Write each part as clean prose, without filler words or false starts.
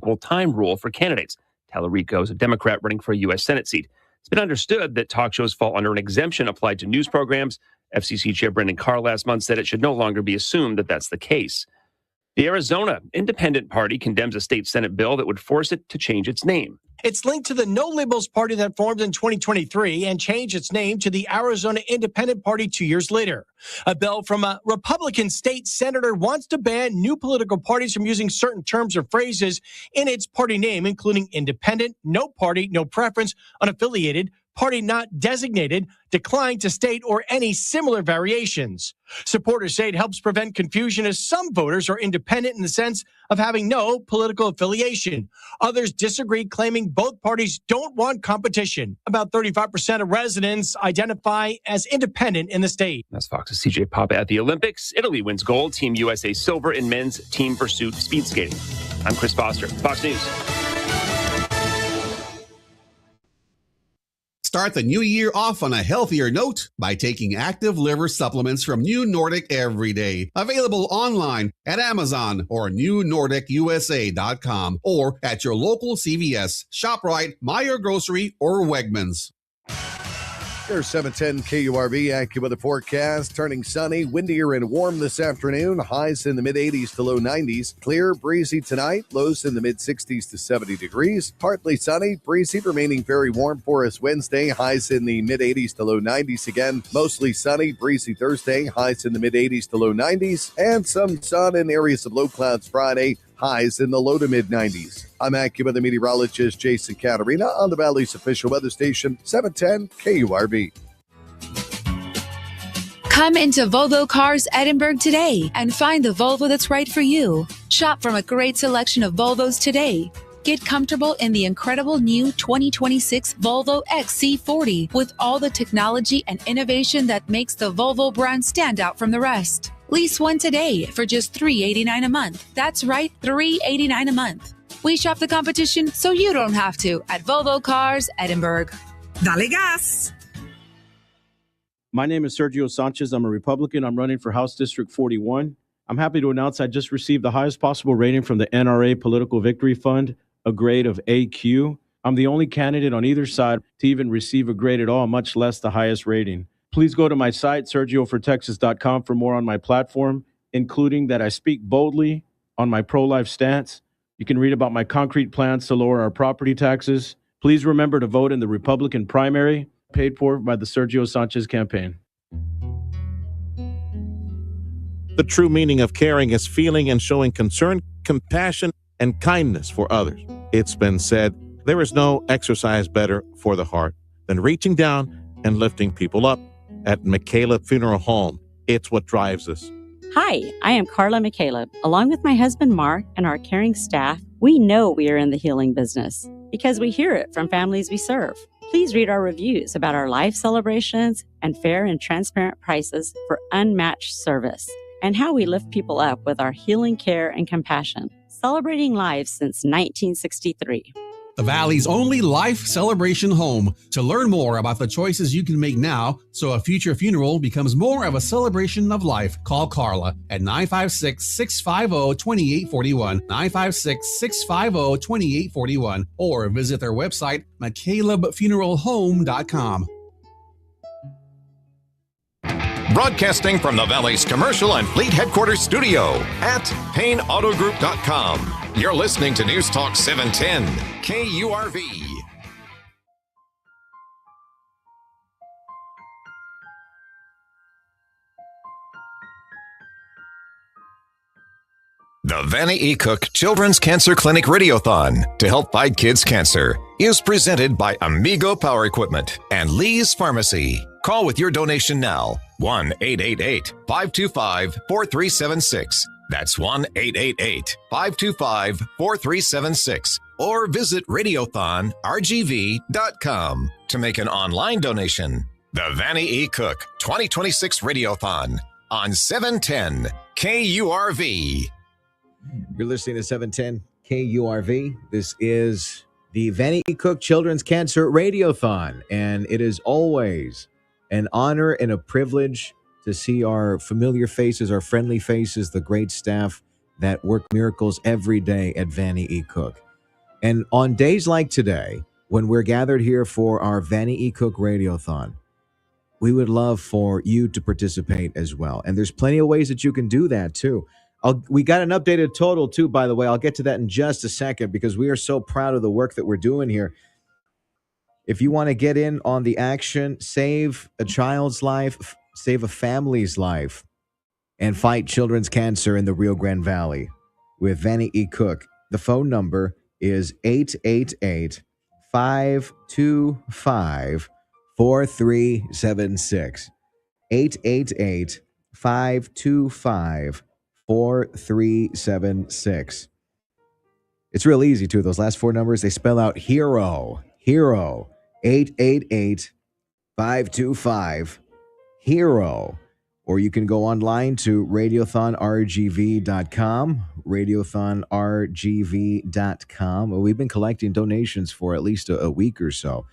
equal time rule for candidates. Tallarico is a Democrat running for a U.S. Senate seat. It's been understood that talk shows fall under an exemption applied to news programs. FCC Chair Brendan Carr last month said it should no longer be assumed that that's the case. The Arizona Independent Party condemns a state Senate bill that would force it to change its name. It's linked to the No Labels Party that formed in 2023 and changed its name to the Arizona Independent Party 2 years later. A bill from a Republican state senator wants to ban new political parties from using certain terms or phrases in its party name, including independent, no party, no preference, unaffiliated, party not designated, declined to state, or any similar variations. Supporters say it helps prevent confusion as some voters are independent in the sense of having no political affiliation. Others disagree, claiming both parties don't want competition. About 35% of residents identify as independent in the state. That's Fox's CJ Papa. At the Olympics, Italy wins gold, Team USA silver in men's team pursuit speed skating. I'm Chris Foster, Fox News. Start the new year off on a healthier note by taking active liver supplements from New Nordic every day. Available online at Amazon or newnordicusa.com or at your local CVS, ShopRite, Meijer Grocery, or Wegmans. Here's 710 KURV, AccuWeather forecast. Turning sunny, windier and warm this afternoon. Highs in the mid-80s to low 90s. Clear, breezy tonight. Lows in the mid-60s to 70 degrees. Partly sunny, breezy, remaining very warm for us Wednesday. Highs in the mid-80s to low 90s again. Mostly sunny, breezy Thursday. Highs in the mid-80s to low 90s. And some sun in areas of low clouds Friday. Highs in the low to mid-90s. I'm AccuWeather meteorologist Jason Caterina on the Valley's official weather station, 710 KURV. Come into Volvo Cars Edinburgh today and find the Volvo that's right for you. Shop from a great selection of Volvos today. Get comfortable in the incredible new 2026 Volvo XC40 with all the technology and innovation that makes the Volvo brand stand out from the rest. Lease one today for just $389 a month. That's right, $389 a month. We shop the competition so you don't have to at Volvo Cars Edinburgh. Dale gas! My name is Sergio Sanchez. I'm a Republican. I'm running for House District 41. I'm happy to announce I just received the highest possible rating from the NRA Political Victory Fund, a grade of AQ. I'm the only candidate on either side to even receive a grade at all, much less the highest rating. Please go to my site, sergiofortexas.com, for more on my platform, including that I speak boldly on my pro-life stance. You can read about my concrete plans to lower our property taxes. Please remember to vote in the Republican primary, paid for by the Sergio Sanchez campaign. The true meaning of caring is feeling and showing concern, compassion, and kindness for others. It's been said, there is no exercise better for the heart than reaching down and lifting people up. At McCaleb Funeral Home, it's what drives us. Hi, I am Carla McCaleb. Along with my husband Mark and our caring staff, we know we are in the healing business because we hear it from families we serve. Please read our reviews about our life celebrations and fair and transparent prices for unmatched service and how we lift people up with our healing care and compassion, celebrating lives since 1963. The Valley's only life celebration home. To learn more about the choices you can make now so a future funeral becomes more of a celebration of life, call Carla at 956-650-2841, 956-650-2841, or visit their website, McCalebfuneralhome.com. Broadcasting from the Valley's commercial and fleet headquarters studio at PayneAutoGroup.com. You're listening to News Talk 710 KURV. The Vannie E. Cook Children's Cancer Clinic Radiothon to help fight kids' cancer is presented by Amigo Power Equipment and Lee's Pharmacy. Call with your donation now, 1-888-525-4376. That's 1-888-525-4376. Or visit radiothonrgv.com to make an online donation. The Vannie E. Cook 2026 Radiothon on 710 KURV. You're listening to 710 KURV. This is the Vannie E. Cook Children's Cancer Radiothon, and it is always an honor and a privilege to see our familiar faces, our friendly faces, the great staff that work miracles every day at Vannie E. Cook. And on days like today, when we're gathered here for our Vannie E. Cook Radiothon, we would love for you to participate as well. And there's plenty of ways that you can do that too. We got an updated total too, by the way. I'll get to that in just a second because we are so proud of the work that we're doing here. If you want to get in on the action, save a child's life, save a family's life, and fight children's cancer in the Rio Grande Valley with Vannie E. Cook. The phone number is 888-525-4376. 888-525-4376. It's real easy too. Those last four numbers, they spell out HERO. 888-525-HERO. Or you can go online to radiothonrgv.com, radiothonrgv.com. Well, we've been collecting donations for at least a week or so.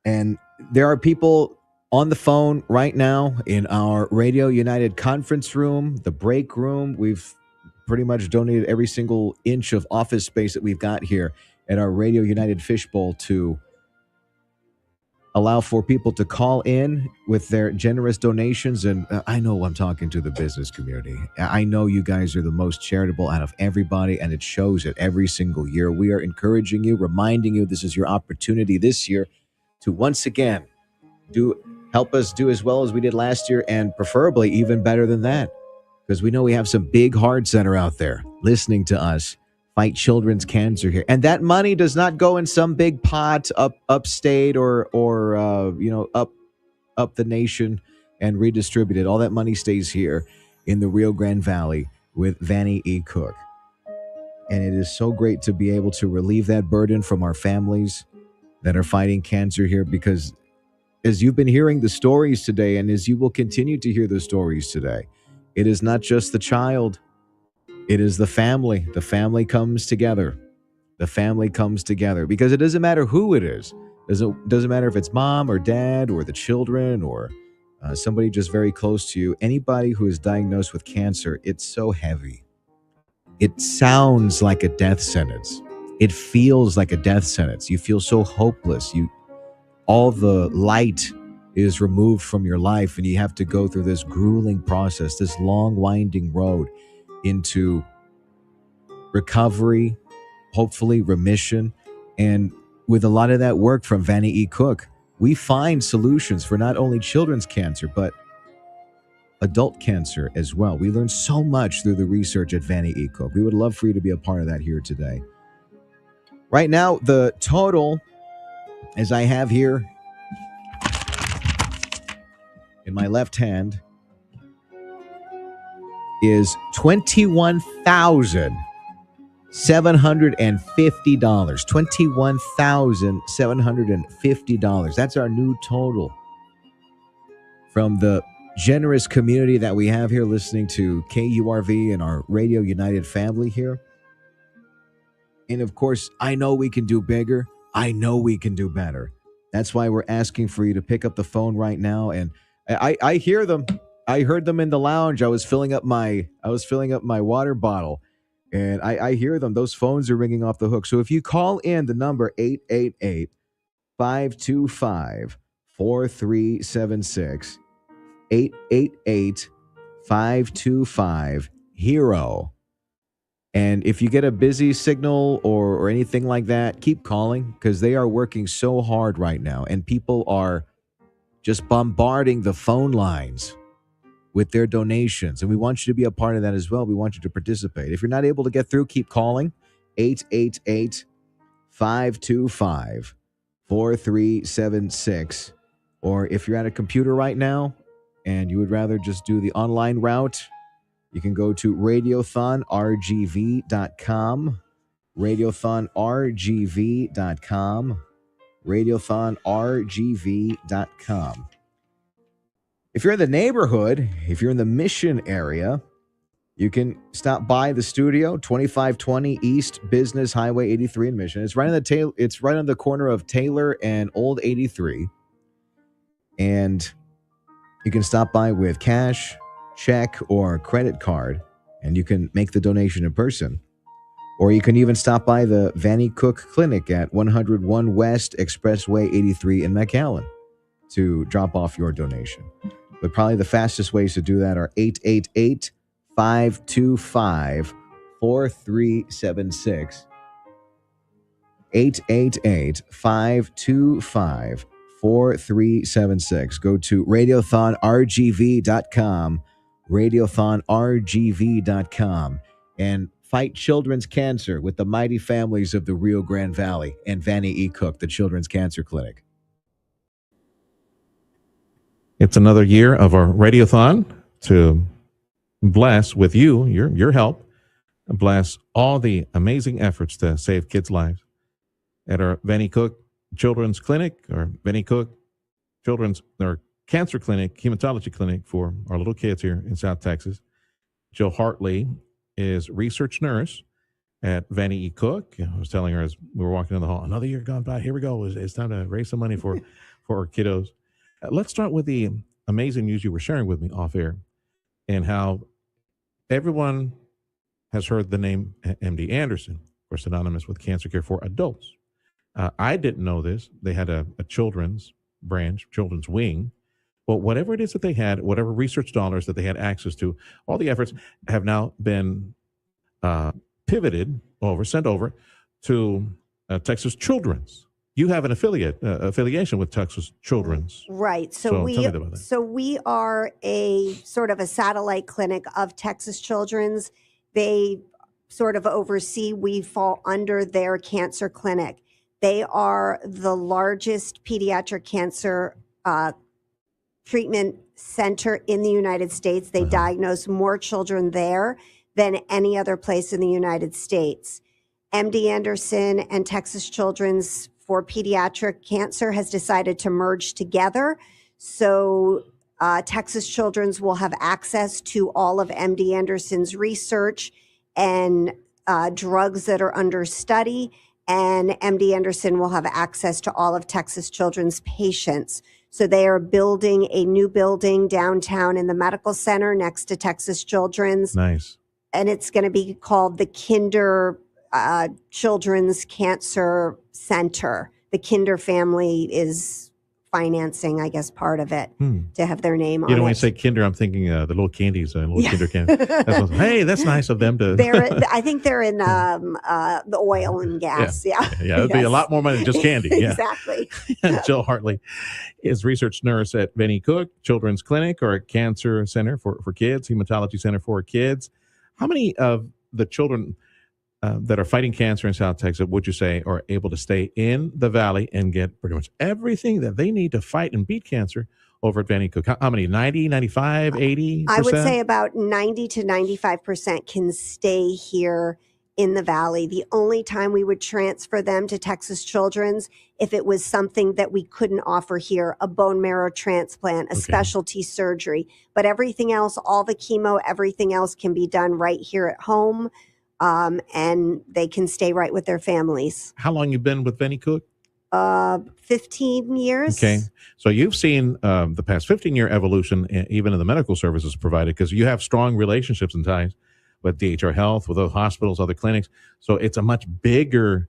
And there are people on the phone right now in our Radio United conference room, the break room. We've pretty much donated every single inch of office space that we've got here at our Radio United Fishbowl to allow for people to call in with their generous donations. And I know I'm talking to the business community. I know you guys are the most charitable out of everybody, and it shows it every single year. We are encouraging you, reminding you this is your opportunity this year to once again help us do as well as we did last year, and preferably even better than that, because we know we have some big hearts that are out there listening to us fight children's cancer here. And that money does not go in some big pot upstate or up the nation and redistributed. All that money stays here in the Rio Grande Valley with Vannie E. Cook. And it is so great to be able to relieve that burden from our families that are fighting cancer here, because as you've been hearing the stories today, and as you will continue to hear the stories today, it is not just the child. It is the family. The family comes together. The family comes together because it doesn't matter who it is. Doesn't matter if it's mom or dad or the children or somebody just very close to you. Anybody who is diagnosed with cancer, it's so heavy. It sounds like a death sentence. It feels like a death sentence. You feel so hopeless. All the light is removed from your life, and you have to go through this grueling process, this long, winding road into recovery, hopefully remission. And with a lot of that work from Vannie E. Cook, we find solutions for not only children's cancer, but adult cancer as well. We learned so much through the research at Vannie E. Cook. We would love for you to be a part of that here today. Right now, the total, as I have here in my left hand, is $21,750. $21,750. That's our new total from the generous community that we have here listening to KURV and our Radio United family here. And of course, I know we can do bigger. I know we can do better. That's why we're asking for you to pick up the phone right now. And I hear them. I heard them in the lounge. I was filling up my water bottle, and I hear them. Those phones are ringing off the hook. So if you call in the number 888-525-4376, 888-525-HERO. And if you get a busy signal or anything like that, keep calling, because they are working so hard right now, and people are just bombarding the phone lines with their donations. And we want you to be a part of that as well. We want you to participate. If you're not able to get through, keep calling 888-525-4376. Or if you're at a computer right now and you would rather just do the online route, you can go to radiothonrgv.com, radiothonrgv.com, radiothonrgv.com. If you're in the neighborhood, if you're in the Mission area, you can stop by the studio, 2520 East Business Highway 83 in Mission. It's right on the corner of Taylor and Old 83. And you can stop by with cash, check, or credit card, and you can make the donation in person. Or you can even stop by the Vannie Cook Clinic at 101 West Expressway 83 in McAllen to drop off your donation. But probably the fastest ways to do that are 888-525-4376. 888-525-4376. Go to radiothonrgv.com, radiothonrgv.com, and fight children's cancer with the mighty families of the Rio Grande Valley and Vannie E. Cook, the Children's Cancer Clinic. It's another year of our Radiothon to bless with you, your help, bless all the amazing efforts to save kids' lives at our Vannie Cook Children's Clinic, or Vannie Cook Children's or Cancer Clinic, Hematology Clinic for our little kids here in South Texas. Jill Hartley is research nurse at Vannie E. Cook. I was telling her as we were walking in the hall, another year gone by. Here we go. It's time to raise some money for our kiddos. Let's start with the amazing news you were sharing with me off air, and how everyone has heard the name MD Anderson, of course, synonymous with cancer care for adults. I didn't know this. They had a children's branch, children's wing. But whatever it is that they had, whatever research dollars that they had access to, all the efforts have now been sent over to Texas Children's. You have an affiliation with Texas Children's. Right. So tell me about that. So we are a sort of a satellite clinic of Texas Children's. They sort of oversee, we fall under their cancer clinic. They are the largest pediatric cancer treatment center in the United States. They diagnose more children there than any other place in the United States. MD Anderson and Texas Children's for pediatric cancer has decided to merge together. So Texas Children's will have access to all of MD Anderson's research and drugs that are under study, and MD Anderson will have access to all of Texas Children's patients. So they are building a new building downtown in the medical center next to Texas Children's. Nice. And it's going to be called the Kinder Children's Cancer Center. The Kinder family is financing, I guess, part of it to have their name on it. You know, when you say Kinder, I'm thinking the little candies, little Kinder candy. Hey, that's nice of them to. I think they're in the oil and gas. Yeah. Yeah, it'd be a lot more money than just candy. Yeah. Exactly. Jill Hartley is research nurse at Vannie Cook Children's Clinic, or a cancer center for kids, hematology center for kids. How many of the children that are fighting cancer in South Texas would you say are able to stay in the valley and get pretty much everything that they need to fight and beat cancer over at Vannie Cook? How many? 90, 95, 80%? I would say about 90 to 95% can stay here in the valley. The only time we would transfer them to Texas Children's if it was something that we couldn't offer here, a bone marrow transplant, a specialty surgery. But everything else, all the chemo, everything else can be done right here at home. And they can stay right with their families. How long you been with Vannie Cook? 15 years. Okay. So you've seen the past 15-year evolution, even in the medical services provided, because you have strong relationships and ties with DHR Health, with other hospitals, other clinics. So it's a much bigger,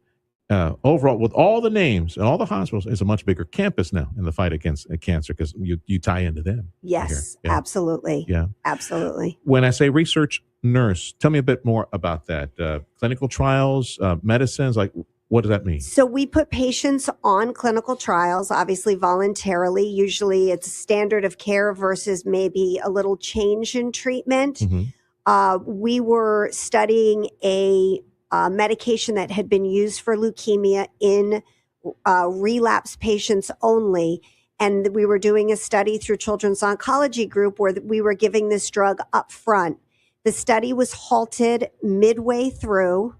overall, with all the names and all the hospitals, it's a much bigger campus now in the fight against cancer, because you tie into them. Yes, yeah. Absolutely. Yeah. Absolutely. When I say research nurse, tell me a bit more about that. Clinical trials, medicines, like what does that mean? So we put patients on clinical trials, obviously voluntarily. Usually it's standard of care versus maybe a little change in treatment. We were studying a medication that had been used for leukemia in relapse patients only. And we were doing a study through Children's Oncology Group where we were giving this drug up front. The study was halted midway through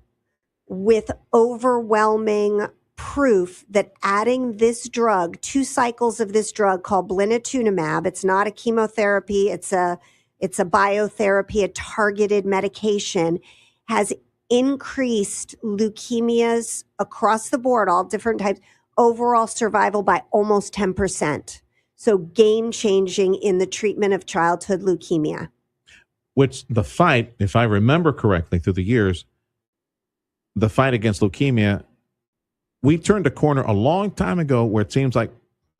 with overwhelming proof that adding this drug, 2 cycles of this drug called blinatumomab, it's not a chemotherapy, it's a biotherapy, a targeted medication, has increased leukemias across the board, all different types, overall survival by almost 10%. So game changing in the treatment of childhood leukemia. Which the fight, if I remember correctly through the years, the fight against leukemia, we turned a corner a long time ago where it seems like,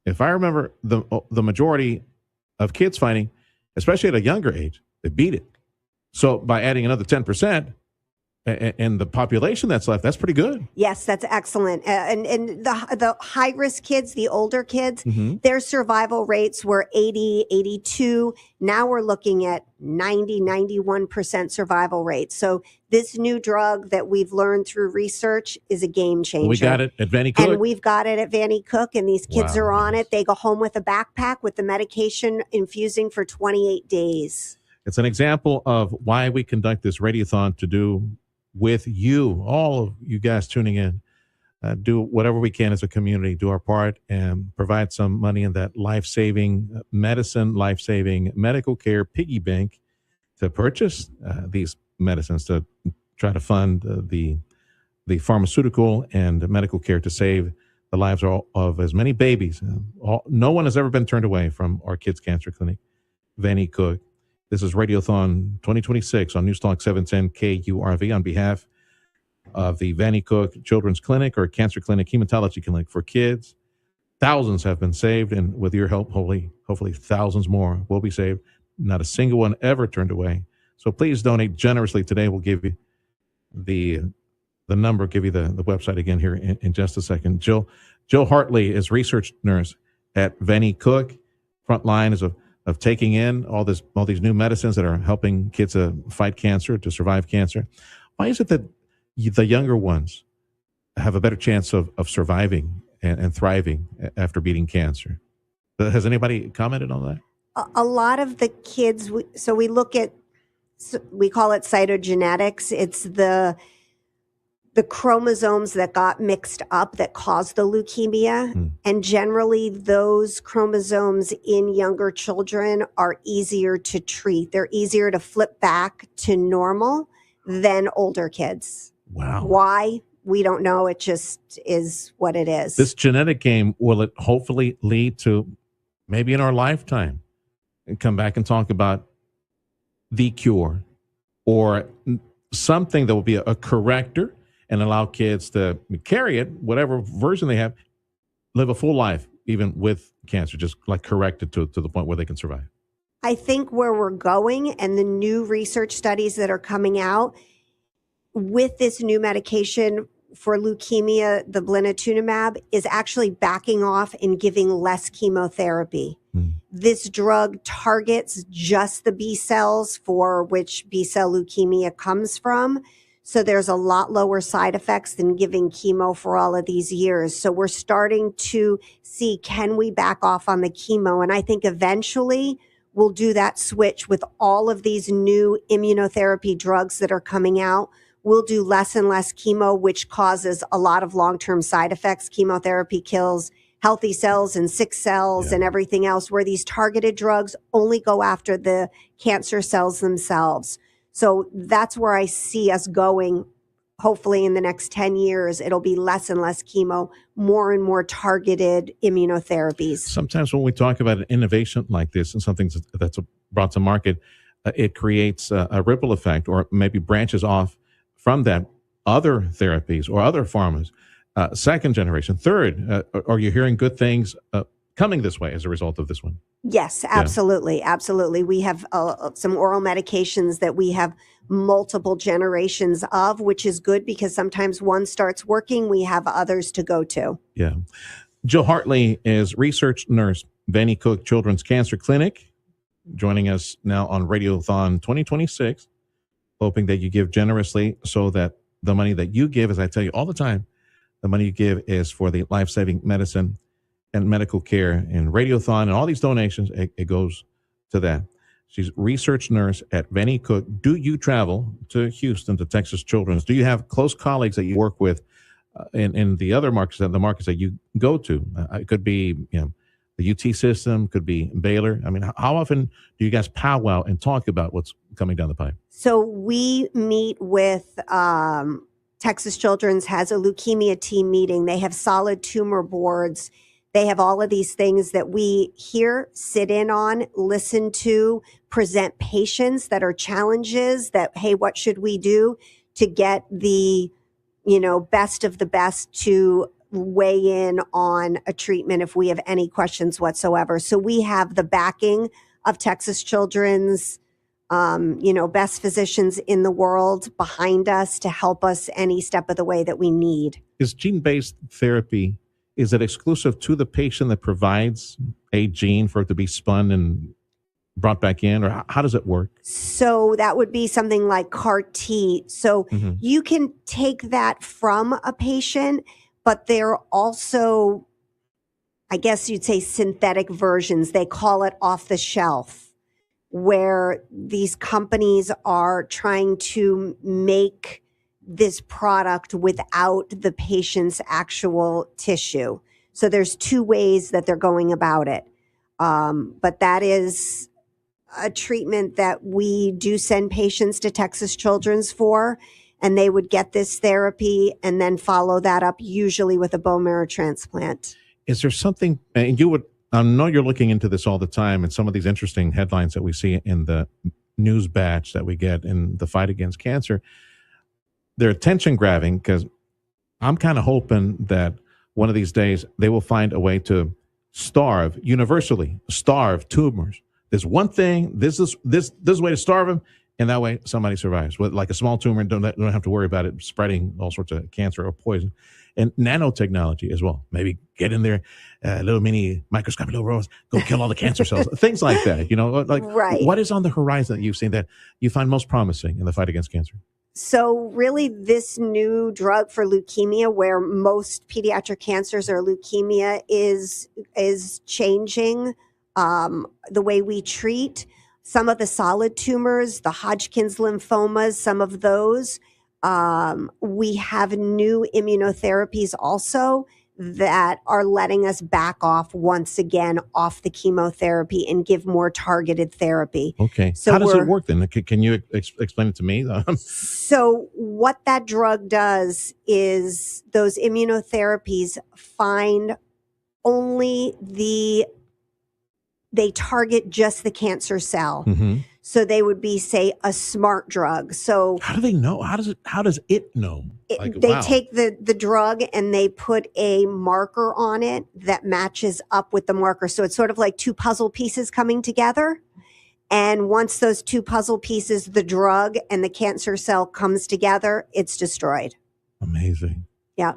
if I remember, the majority of kids fighting, especially at a younger age, they beat it. So by adding another 10%, and the population that's left, that's pretty good. Yes, that's excellent. And the high-risk kids, the older kids, their survival rates were 80, 82. Now we're looking at 90, 91% survival rate. So this new drug that we've learned through research is a game changer. We got it at Vannie Cook. And we've got it at Vannie Cook, and these kids are on it. They go home with a backpack with the medication infusing for 28 days. It's an example of why we conduct this Radiothon, to do with you, all of you guys tuning in, do whatever we can as a community, do our part, and provide some money in that life-saving medicine, life-saving medical care piggy bank to purchase these medicines, to try to fund the pharmaceutical and medical care to save the lives of as many babies. No one has ever been turned away from our kids' cancer clinic, Vannie Cook. This is Radiothon 2026 on Newstalk 710 KURV on behalf of the Vannie Cook Children's Clinic, or Cancer Clinic Hematology Clinic for kids. Thousands have been saved, and with your help, hopefully thousands more will be saved. Not a single one ever turned away. So please donate generously today. We'll give you the number, give you the website again here in just a second. Jill Hartley is research nurse at Vannie Cook. Front line is of taking in all these new medicines that are helping kids fight cancer, to survive cancer. Why is it that the younger ones have a better chance of surviving and thriving after beating cancer? Has anybody commented on that? A lot of the kids, we look at, we call it cytogenetics. It's the chromosomes that got mixed up that caused the leukemia. And generally those chromosomes in younger children are easier to treat. They're easier to flip back to normal than older kids. Wow. Why? We don't know. It just is what it is. This genetic game, will it hopefully lead to, maybe in our lifetime, and come back and talk about the cure, or something that will be a corrector and allow kids to carry it, whatever version they have, live a full life, even with cancer, just like corrected to the point where they can survive? I think where we're going, and the new research studies that are coming out with this new medication for leukemia, the blinatumomab, is actually backing off and giving less chemotherapy. This drug targets just the B cells for which B cell leukemia comes from. So there's a lot lower side effects than giving chemo for all of these years. So we're starting to see, can we back off on the chemo? And I think eventually we'll do that switch with all of these new immunotherapy drugs that are coming out. We'll do less and less chemo, which causes a lot of long-term side effects. Chemotherapy kills healthy cells and sick cells and everything else, where these targeted drugs only go after the cancer cells themselves. So that's where I see us going. Hopefully in the next 10 years, it'll be less and less chemo, more and more targeted immunotherapies. Sometimes when we talk about an innovation like this and something that's brought to market, it creates a ripple effect, or maybe branches off from that other therapies or other pharmas, second generation, third. Are you hearing good things coming this way as a result of this one? Yes, absolutely. Yeah. Absolutely. We have some oral medications that we have multiple generations of, which is good because sometimes one starts working, we have others to go to. Yeah. Jill Hartley is research nurse, Vannie Cook Children's Cancer Clinic, joining us now on Radiothon 2026, hoping that you give generously so that the money that you give, as I tell you all the time, the money you give is for the life-saving medicine and medical care, and Radiothon and all these donations, it goes to that. She's research nurse at Vannie Cook. Do you travel to Houston, to Texas Children's? Do you have close colleagues that you work with in the other markets, the markets that you go to? It could be, the UT system, could be Baylor. I mean, how often do you guys powwow and talk about what's coming down the pipe? So we meet with Texas Children's has a leukemia team meeting. They have solid tumor boards. They have all of these things that we hear, sit in on, listen to, present patients that are challenges that, hey, what should we do to get the best of the best to weigh in on a treatment if we have any questions whatsoever. So we have the backing of Texas Children's, best physicians in the world behind us to help us any step of the way that we need. Is gene-based therapy, is it exclusive to the patient that provides a gene for it to be spun and brought back in, or how does it work? So that would be something like CAR T. So you can take that from a patient, but they're also, I guess you'd say, synthetic versions. They call it off the shelf, where these companies are trying to make this product without the patient's actual tissue. So there's two ways that they're going about it. But that is a treatment that we do send patients to Texas Children's for, and they would get this therapy and then follow that up usually with a bone marrow transplant. Is there something, and I know you're looking into this all the time, and some of these interesting headlines that we see in the news batch that we get in the fight against cancer, they're attention grabbing, because I'm kind of hoping that one of these days they will find a way to universally starve tumors. There's one thing, this is a way to starve them, and that way somebody survives. With like a small tumor, don't have to worry about it spreading all sorts of cancer or poison. And nanotechnology as well. Maybe get in there, little mini microscopic little robots, go kill all the cancer cells, things like that. Right. What is on the horizon that you've seen that you find most promising in the fight against cancer? So really this new drug for leukemia, where most pediatric cancers are leukemia, is changing the way we treat some of the solid tumors, the Hodgkin's lymphomas, some of those. We have new immunotherapies also that are letting us back off once again off the chemotherapy and give more targeted therapy. Okay. So how does it work then? Can you explain it to me? So what that drug does is those immunotherapies find only they target just the cancer cell. Mm-hmm. So they would be, say, a smart drug. So how do they know? How does it know? They take the drug and they put a marker on it that matches up with the marker. So it's sort of like two puzzle pieces coming together. And once those two puzzle pieces, the drug and the cancer cell comes together, it's destroyed. Amazing. Yeah.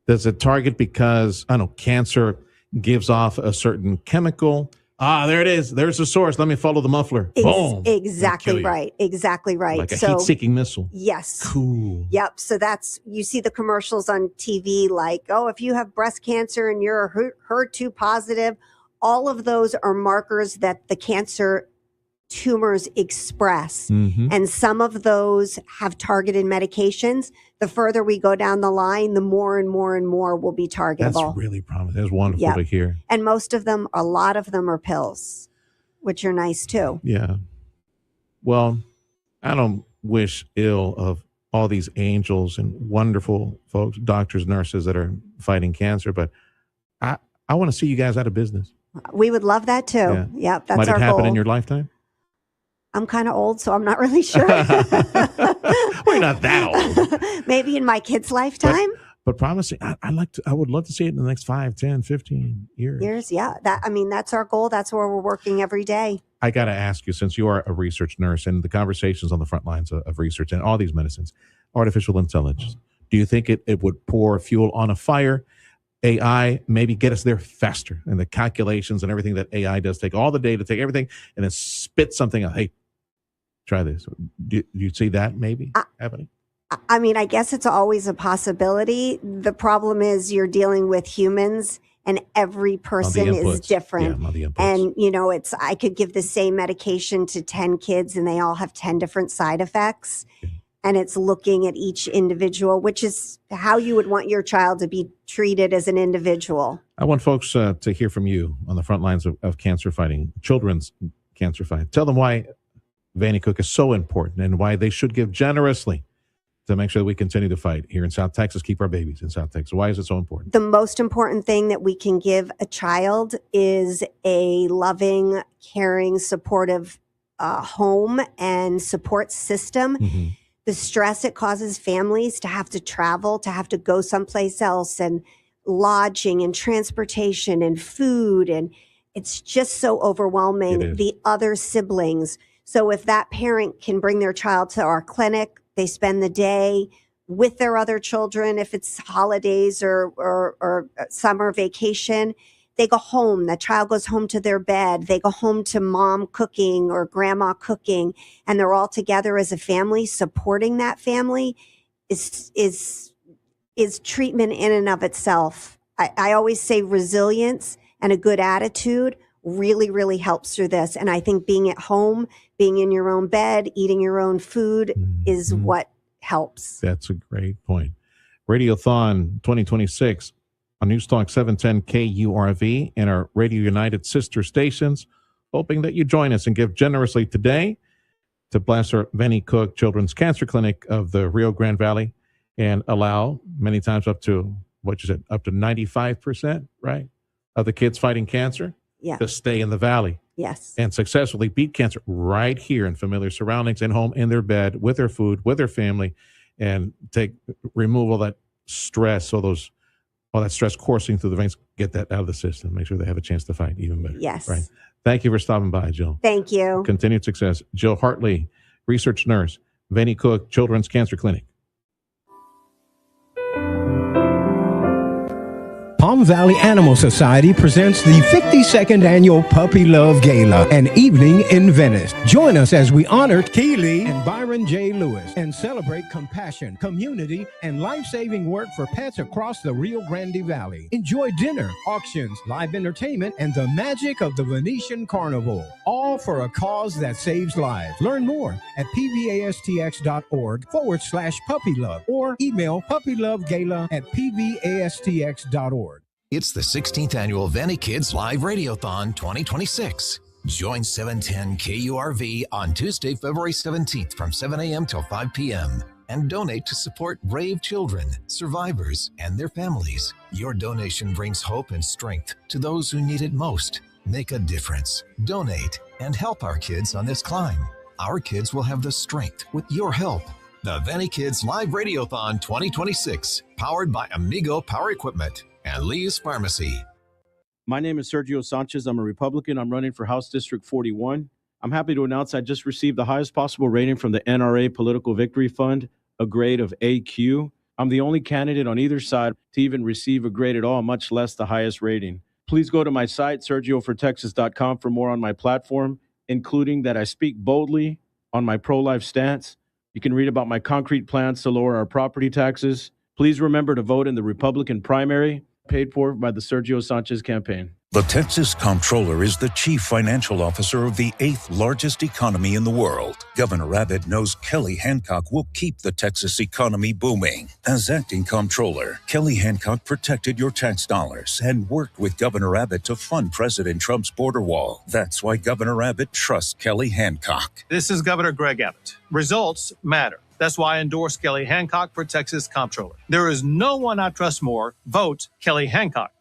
Does it target because, cancer gives off a certain chemical? There it is. There's the source. Let me follow the muffler. Boom. Exactly right. Exactly right. Like a heat-seeking missile. Yes. Cool. Yep. So you see the commercials on TV like, if you have breast cancer and you're HER2 positive, all of those are markers that the cancer tumors express. Mm-hmm. And some of those have targeted medications. The further we go down the line, the more and more and more will be targetable. That's really promising. That's wonderful to hear. And a lot of them are pills, which are nice too. Yeah. Well, I don't wish ill of all these angels and wonderful folks, doctors, nurses that are fighting cancer, but I want to see you guys out of business. We would love that too. Yeah. Yep, that's Might our it happen goal. in your lifetime? I'm kind of old, so I'm not really sure. We're not that old. Maybe in my kid's lifetime. But promising, I would love to see it in the next 5, 10, 15 years. Yeah. That's our goal. That's where we're working every day. I got to ask you, since you are a research nurse and the conversations on the front lines of research and all these medicines, artificial intelligence, do you think it would pour fuel on a fire? AI maybe get us there faster, and the calculations and everything that AI does, take all the data, take everything, and then spit something out. Hey, try this. Do you see that maybe happening? I guess it's always a possibility. The problem is you're dealing with humans, and every person is different. Yeah, the inputs. And, I could give the same medication to 10 kids and they all have 10 different side effects. Okay. And it's looking at each individual, which is how you would want your child to be treated as an individual. I want folks to hear from you on the front lines of cancer fighting, children's cancer fight. Tell them why Vannie Cook is so important and why they should give generously to make sure that we continue to fight here in South Texas, keep our babies in South Texas. Why is it so important? The most important thing that we can give a child is a loving, caring, supportive home and support system. Mm-hmm. the stress it causes families to have to travel, to have to go someplace else, and lodging and transportation and food. And it's just so overwhelming. The other siblings. So if that parent can bring their child to our clinic, they spend the day with their other children. If it's holidays or summer vacation, they go home. The child goes home to their bed. They go home to mom cooking or grandma cooking, and they're all together as a family. Supporting that family is treatment in and of itself. I always say resilience and a good attitude really, really helps through this. And I think being at home, being in your own bed, eating your own food is what helps. That's a great point. Radiothon 2026 on News Talk 710 KURV and our Radio United sister stations, hoping that you join us and give generously today to bless our Vannie Cook Children's Cancer Clinic of the Rio Grande Valley and allow many times up to, what you said, up to 95%, right, of the kids fighting cancer to stay in the valley. Yes. And successfully beat cancer right here in familiar surroundings, in home, in their bed, with their food, with their family, and remove all that stress, all that stress coursing through the veins, get that out of the system, make sure they have a chance to fight even better. Yes. Right. Thank you for stopping by, Jill. Thank you. Continued success. Jill Hartley, research nurse, Vannie Cook Children's Cancer Clinic. Palm Valley Animal Society presents the 52nd Annual Puppy Love Gala, an evening in Venice. Join us as we honor Keely and Byron J. Lewis and celebrate compassion, community, and life-saving work for pets across the Rio Grande Valley. Enjoy dinner, auctions, live entertainment, and the magic of the Venetian Carnival, all for a cause that saves lives. Learn more at pvastx.org/puppylove or email puppylovegala@pvastx.org. It's the 16th Annual Vannie Kids Live Radiothon 2026. Join 710 KURV on Tuesday, February 17th from 7 a.m. till 5 p.m. and donate to support brave children, survivors, and their families. Your donation brings hope and strength to those who need it most. Make a difference, donate, and help our kids on this climb. Our kids will have the strength with your help. The Vannie Kids Live Radiothon 2026, powered by Amigo Power Equipment and Lee's Pharmacy. My name is Sergio Sanchez. I'm a Republican. I'm running for House District 41. I'm happy to announce I just received the highest possible rating from the NRA Political Victory Fund, a grade of AQ. I'm the only candidate on either side to even receive a grade at all, much less the highest rating. Please go to my site, sergiofortexas.com, for more on my platform, including that I speak boldly on my pro-life stance. You can read about my concrete plans to lower our property taxes. Please remember to vote in the Republican primary, paid for by the Sergio Sanchez campaign. The Texas Comptroller is the chief financial officer of the 8th largest economy in the world. Governor Abbott knows Kelly Hancock will keep the Texas economy booming. As acting comptroller, Kelly Hancock protected your tax dollars and worked with Governor Abbott to fund President Trump's border wall. That's why Governor Abbott trusts Kelly Hancock. This is Governor Greg Abbott. Results matter. That's why I endorse Kelly Hancock for Texas Comptroller. There is no one I trust more. Vote Kelly Hancock.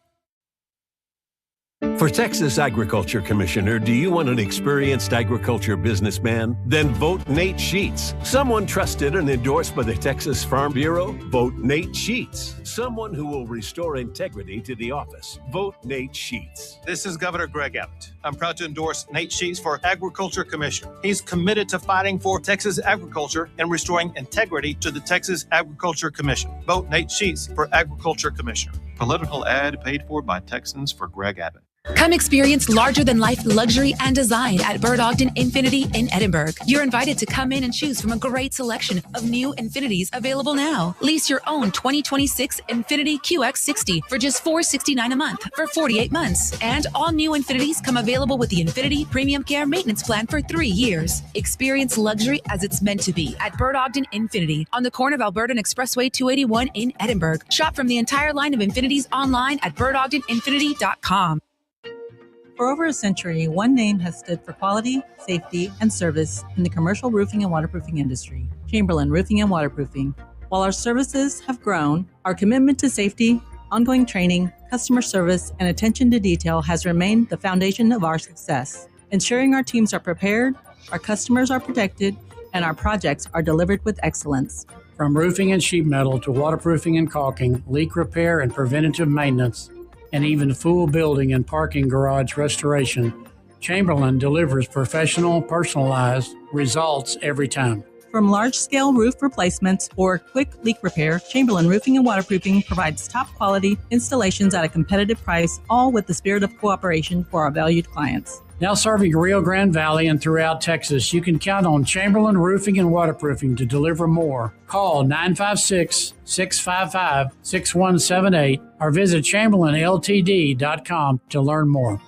For Texas Agriculture Commissioner, do you want an experienced agriculture businessman? Then vote Nate Sheets. Someone trusted and endorsed by the Texas Farm Bureau? Vote Nate Sheets. Someone who will restore integrity to the office. Vote Nate Sheets. This is Governor Greg Abbott. I'm proud to endorse Nate Sheets for Agriculture Commissioner. He's committed to fighting for Texas agriculture and restoring integrity to the Texas Agriculture Commission. Vote Nate Sheets for Agriculture Commissioner. Political ad paid for by Texans for Greg Abbott. Come experience larger-than-life luxury and design at Bird Ogden Infinity in Edinburgh. You're invited to come in and choose from a great selection of new Infinities available now. Lease your own 2026 Infinity QX60 for just $469 a month for 48 months. And all new Infinities come available with the Infinity Premium Care Maintenance Plan for 3 years. Experience luxury as it's meant to be at Bird Ogden Infinity on the corner of Alberta and Expressway 281 in Edinburgh. Shop from the entire line of Infinities online at birdogdeninfinity.com. For over a century, one name has stood for quality, safety, and service in the commercial roofing and waterproofing industry, Chamberlain Roofing and Waterproofing. While our services have grown, our commitment to safety, ongoing training, customer service, and attention to detail has remained the foundation of our success. Ensuring our teams are prepared, our customers are protected, and our projects are delivered with excellence. From roofing and sheet metal to waterproofing and caulking, leak repair and preventative maintenance, and even full building and parking garage restoration, Chamberlain delivers professional, personalized results every time. From large-scale roof replacements or quick leak repair, Chamberlain Roofing and Waterproofing provides top-quality installations at a competitive price, all with the spirit of cooperation for our valued clients. Now serving Rio Grande Valley and throughout Texas, you can count on Chamberlain Roofing and Waterproofing to deliver more. Call 956-655-6178 or visit ChamberlainLTD.com to learn more.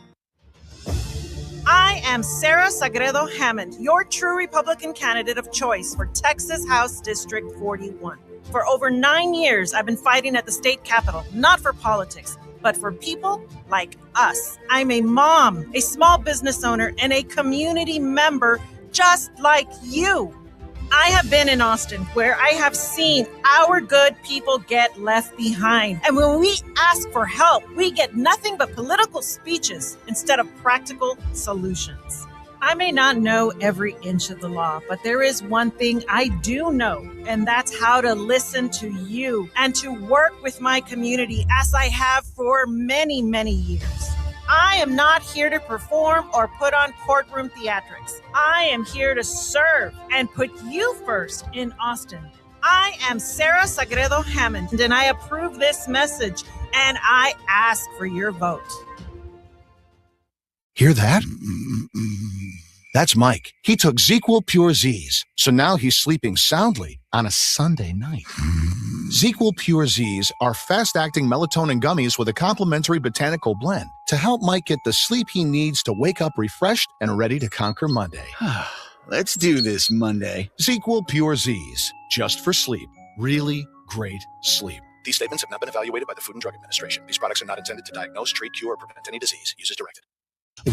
I am Sarah Sagredo Hammond, your true Republican candidate of choice for Texas House District 41. For over 9 years, I've been fighting at the state capitol, not for politics, but for people like us. I'm a mom, a small business owner, and a community member just like you. I have been in Austin where I have seen our good people get left behind. And when we ask for help, we get nothing but political speeches instead of practical solutions. I may not know every inch of the law, but there is one thing I do know, and that's how to listen to you and to work with my community as I have for many, many years. I am not here to perform or put on courtroom theatrics. I am here to serve and put you first in Austin. I am Sarah Sagredo Hammond, and I approve this message, and I ask for your vote. Hear that? That's Mike. He took ZQL Pure Z's, so now he's sleeping soundly on a Sunday night. ZQL Pure Z's are fast-acting melatonin gummies with a complementary botanical blend to help Mike get the sleep he needs to wake up refreshed and ready to conquer Monday. Let's do this Monday. ZQL Pure Z's, just for sleep. Really great sleep. These statements have not been evaluated by the Food and Drug Administration. These products are not intended to diagnose, treat, cure, or prevent any disease. Use as directed.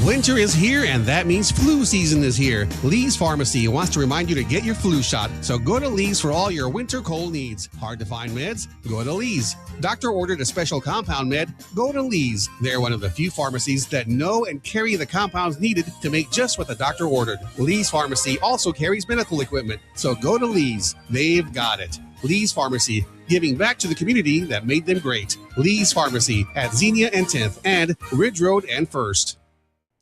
Winter is here, and that means flu season is here. Lee's Pharmacy wants to remind you to get your flu shot, so go to Lee's for all your winter cold needs. Hard to find meds? Go to Lee's. Doctor ordered a special compound med? Go to Lee's. They're one of the few pharmacies that know and carry the compounds needed to make just what the doctor ordered. Lee's Pharmacy also carries medical equipment, so go to Lee's. They've got it. Lee's Pharmacy, giving back to the community that made them great. Lee's Pharmacy at Xenia and 10th and Ridge Road and 1st.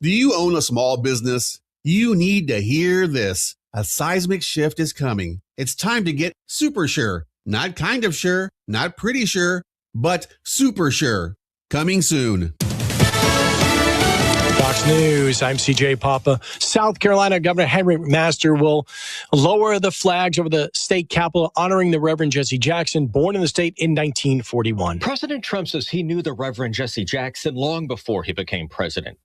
Do you own a small business? You need to hear this. A seismic shift is coming. It's time to get super sure. Not kind of sure, not pretty sure, but super sure. Coming soon. Fox News, I'm CJ Papa. South Carolina Governor Henry McMaster will lower the flags over the state capitol, honoring the Reverend Jesse Jackson, born in the state in 1941. President Trump says he knew the Reverend Jesse Jackson long before he became president.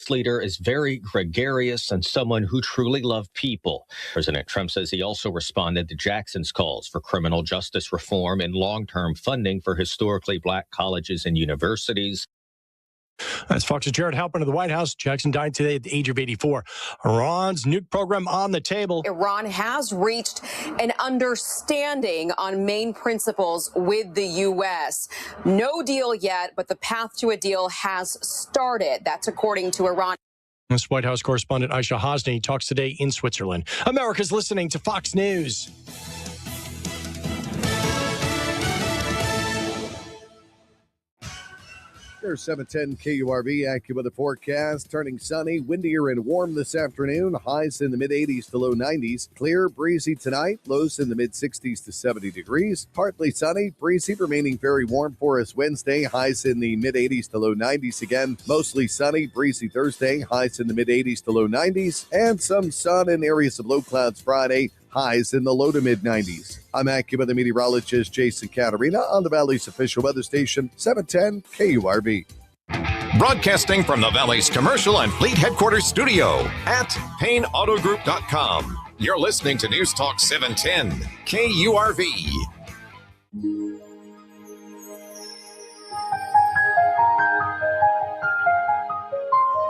This leader is very gregarious and someone who truly loved people. President Trump says he also responded to Jackson's calls for criminal justice reform and long-term funding for historically black colleges and universities. That's Fox's Jared Halpern of the White House. Jackson died today at the age of 84. Iran's nuke program on the table. Iran has reached an understanding on main principles with the U.S. No deal yet, but the path to a deal has started. That's according to Iran. This White House correspondent Aisha Hosni talks today in Switzerland. America's listening to Fox News. There's 710 KURV, accurate weather forecast. Turning sunny, windier and warm this afternoon. Highs in the mid-80s to low 90s. Clear, breezy tonight. Lows in the mid-60s to 70 degrees. Partly sunny, breezy, remaining very warm for us Wednesday. Highs in the mid-80s to low 90s again. Mostly sunny, breezy Thursday. Highs in the mid-80s to low 90s. And some sun in areas of low clouds Friday. Highs in the low to mid-90s. I'm AccuWeather meteorologist Jason Caterina on the Valley's official weather station, 710 KURV. Broadcasting from the Valley's commercial and fleet headquarters studio at PayneAutoGroup.com. You're listening to News Talk 710 KURV.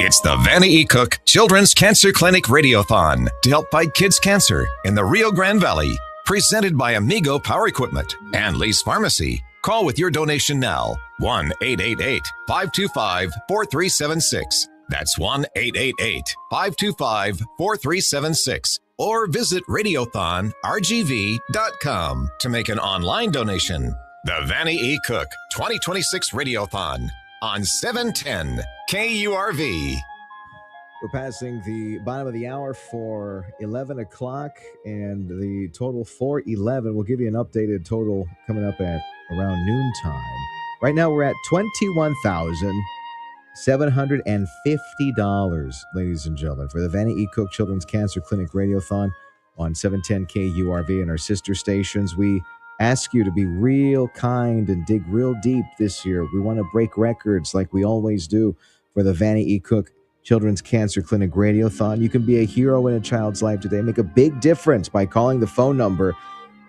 It's the Vannie E. Cook Children's Cancer Clinic Radiothon to help fight kids' cancer in the Rio Grande Valley. Presented by Amigo Power Equipment and Lee's Pharmacy. Call with your donation now. 1-888-525-4376. That's 1-888-525-4376. or visit radiothonrgv.com to make an online donation. The Vannie E. Cook 2026 Radiothon on 710 KURV. We're passing the bottom of the hour for 11 o'clock, and the total for 11. We'll give you an updated total coming up at around noontime. Right now, we're at $21,750, ladies and gentlemen, for the Vannie E. Cook Children's Cancer Clinic Radiothon on 710 KURV and our sister stations. We ask you to be real kind and dig real deep this year. We want to break records like we always do for the Vannie E. Cook Children's Cancer Clinic Radiothon. You can be a hero in a child's life today. Make a big difference by calling the phone number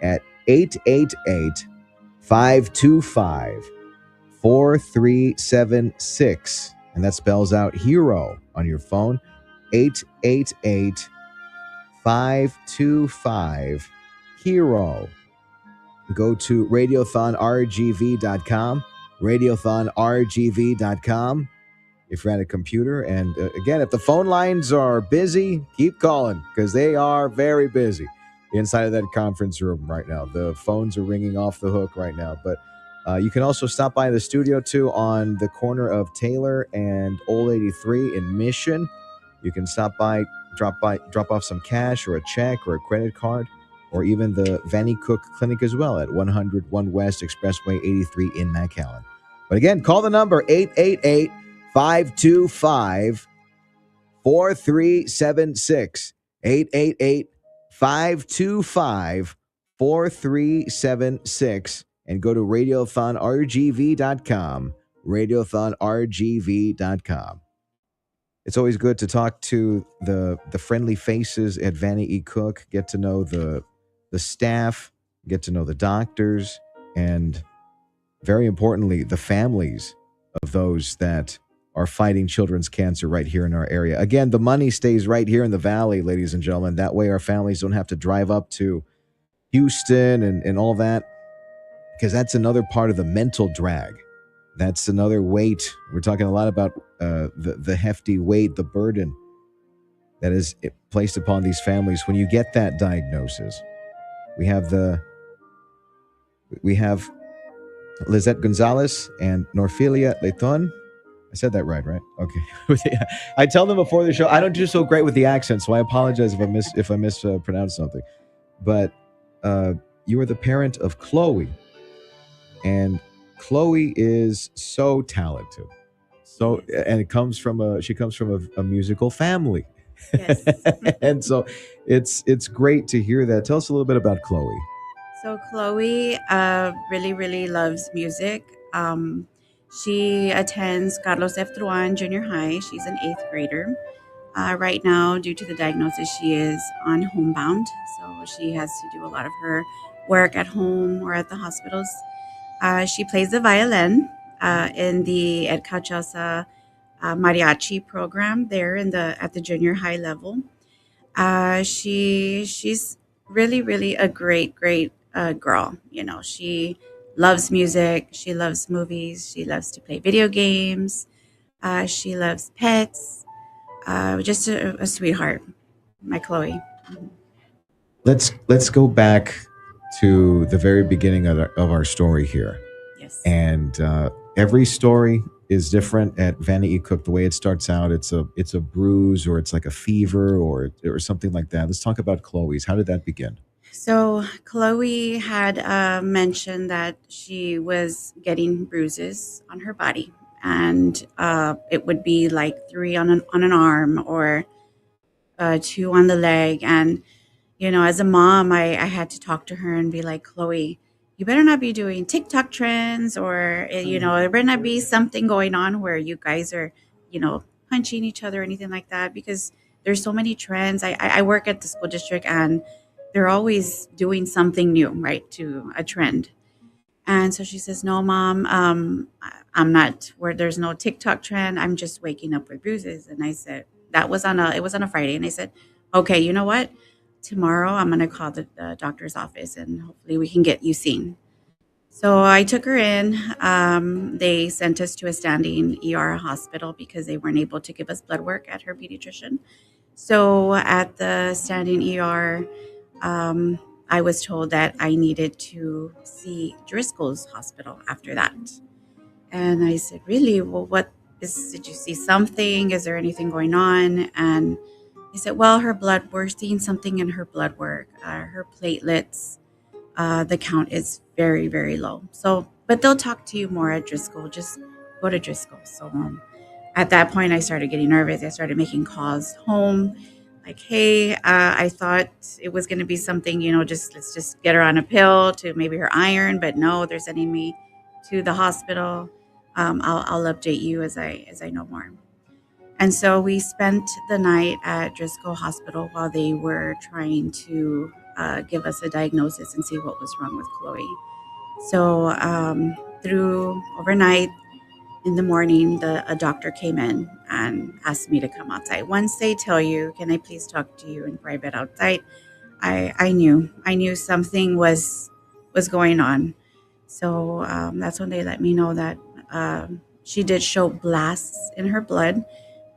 at 888-525-4376. And that spells out HERO on your phone. 888-525-HERO. Go to radiothonrgv.com. radiothonrgv.com. If you're at a computer. And again, if the phone lines are busy, keep calling because they are very busy inside of that conference room right now. The phones are ringing off the hook right now. But you can also stop by the studio too on the corner of Taylor and Old 83 in Mission. You can stop by, drop off some cash or a check or a credit card, or even the Vannie Cook Clinic as well at 101 West Expressway 83 in McAllen. But again, call the number 888-525-4376. 888-525-4376. And go to radiothonrgv.com. radiothonrgv.com. It's always good to talk to the friendly faces at Vannie E. Cook, get to know the staff, get to know the doctors, and very importantly, the families of those that are fighting children's cancer right here in our area. Again, the money stays right here in the Valley, ladies and gentlemen. That way our families don't have to drive up to Houston and all that, because that's another part of the mental drag. That's another weight. We're talking a lot about the hefty weight, the burden that is placed upon these families when you get that diagnosis. We have Lizette Gonzalez and Norfilia Leton. I said that right? Okay. I tell them before the show, I don't do so great with the accent, so I apologize if I mispronounce something. But you are the parent of Chloe, and Chloe is so talented. And she comes from a musical family. Yes. And so it's great to hear that. Tell us a little bit about Chloe. So Chloe really, really loves music. She attends Carlos F. Truan Junior High. She's an 8th grader. Right now, due to the diagnosis, she is on homebound. So she has to do a lot of her work at home or at the hospitals. She plays the violin in the Ed Cauchosa mariachi program there at the junior high level. She's really, really a great girl. You know, she loves music. She loves movies. She loves to play video games. She loves pets. Just a sweetheart, my Chloe. Let's go back to the very beginning of our story here. Yes. And every story is different at Vannie E. Cook. The way it starts out, it's a bruise, or it's like a fever, or something like that. Let's talk about Chloe's. How did that begin? So Chloe had mentioned that she was getting bruises on her body, and it would be like 3 on an arm or 2 on the leg. And you know, as a mom, I had to talk to her and be like, Chloe, you better not be doing TikTok trends, or you know, there better not be something going on where you guys are, you know, punching each other or anything like that, because there's so many trends. I work at the school district, and they're always doing something new, right, to a trend. And so she says, no, Mom, I'm not, where there's no TikTok trend. I'm just waking up with bruises. And I said, it was on a Friday. And I said, okay, you know what? Tomorrow I'm going to call the doctor's office, and hopefully we can get you seen. So I took her in. They sent us to a standing ER hospital because they weren't able to give us blood work at her pediatrician. So at the standing ER, I was told that I needed to see Driscoll's hospital after that. And I said, really? Well, did you see something? Is there anything going on? And he said, well, we're seeing something in her blood work. Her platelets, the count is very, very low. So, but they'll talk to you more at Driscoll. Just go to Driscoll. So at that point, I started getting nervous. I started making calls home. Like, hey, I thought it was going to be something, let's just get her on a pill to maybe her iron. But no, they're sending me to the hospital. I'll update you as I know more. And so we spent the night at Driscoll Hospital while they were trying to give us a diagnosis and see what was wrong with Chloe. So through overnight, in the morning, a doctor came in and asked me to come outside. Once they tell you, can I please talk to you in private outside? I knew something was going on. So that's when they let me know that she did show blasts in her blood,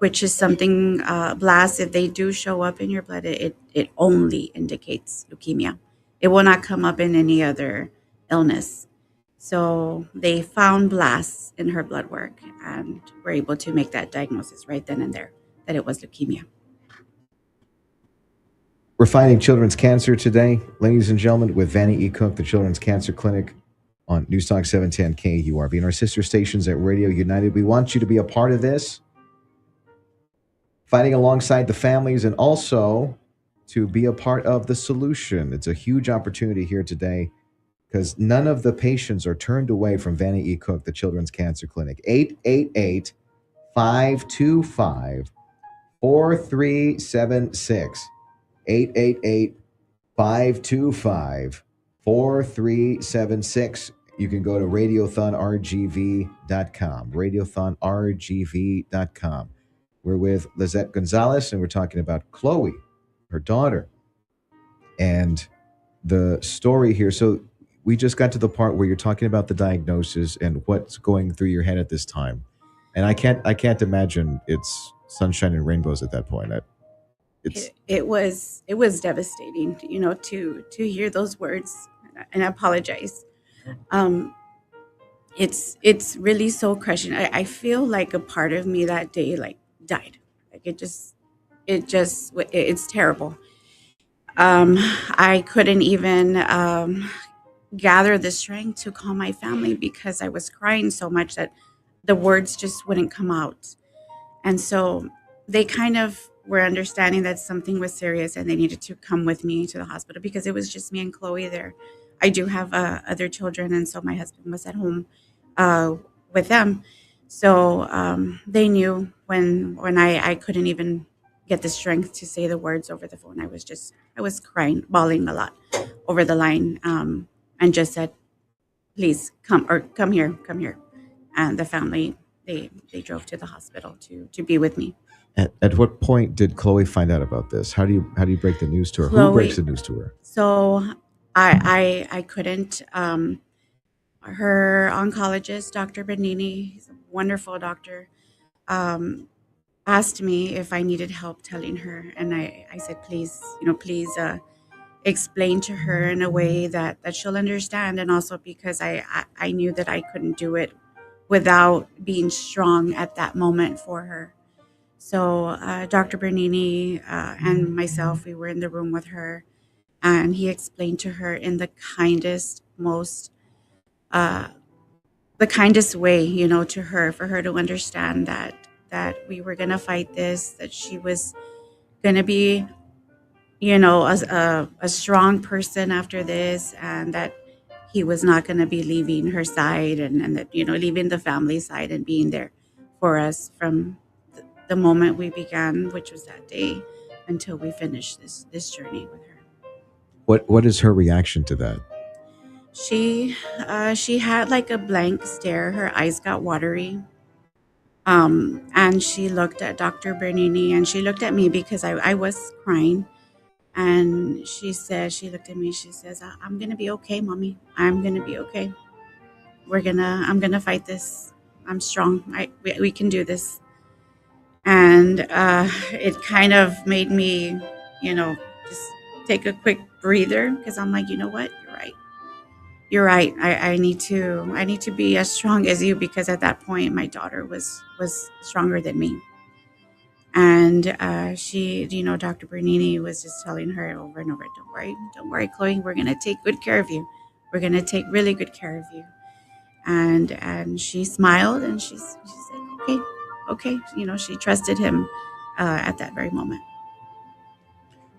which is something, blasts, if they do show up in your blood, it only indicates leukemia. It will not come up in any other illness. So they found blasts in her blood work and were able to make that diagnosis right then and there that it was leukemia. We're fighting children's cancer today, ladies and gentlemen, with Vannie E. Cook, the Children's Cancer Clinic on News Talk 710 KURV and our sister stations at Radio United. We want you to be a part of this, fighting alongside the families and also to be a part of the solution. It's a huge opportunity here today because none of the patients are turned away from Vannie E. Cook, the Children's Cancer Clinic. 888-525-4376. 888-525-4376. You can go to radiothonrgv.com. Radiothonrgv.com. We're with Lizette Gonzalez, and we're talking about Chloe, her daughter, and the story here. So we just got to the part where you're talking about the diagnosis and what's going through your head at this time. And I can't imagine it's sunshine and rainbows at that point. It was devastating, to hear those words, and I apologize. It's really so crushing. I feel like a part of me that day died. Like it's terrible. I couldn't even gather the strength to call my family because I was crying so much that the words just wouldn't come out. And so they kind of were understanding that something was serious and they needed to come with me to the hospital because it was just me and Chloe there. I do have other children, and so my husband was at home with them. So they knew when I couldn't even get the strength to say the words over the phone. I was crying, bawling a lot over the line, and just said, please come here. And the family, they drove to the hospital to be with me. At what point did Chloe find out about this? How do you break the news to her? Who breaks the news to her? So I couldn't. Her oncologist, Dr. Vannie, he's a wonderful doctor, asked me if I needed help telling her, and I said, please explain to her in a way that she'll understand, and also because I knew that I couldn't do it without being strong at that moment for her. So Dr. Bernini and myself, we were in the room with her, and he explained to her in the kindest, most the kindest way, to her, for her to understand that we were going to fight this, that she was going to be, a strong person after this, and that he was not going to be leaving her side, and that, leaving the family side and being there for us from the moment we began, which was that day, until we finished this journey with her. What is her reaction to that? She had like a blank stare. Her eyes got watery. And she looked at Dr. Bernini, and she looked at me because I was crying. And she looked at me, she says, I'm going to be okay, Mommy. I'm going to be okay. I'm going to fight this. I'm strong. We can do this. And it kind of made me, just take a quick breather, because I'm like, you know what, you're right. You're right. I need to be as strong as you, because at that point my daughter was stronger than me. And she, Dr. Bernini was just telling her over and over, don't worry, Chloe, we're gonna take good care of you. We're gonna take really good care of you. And she smiled, and she said, okay. She trusted him at that very moment.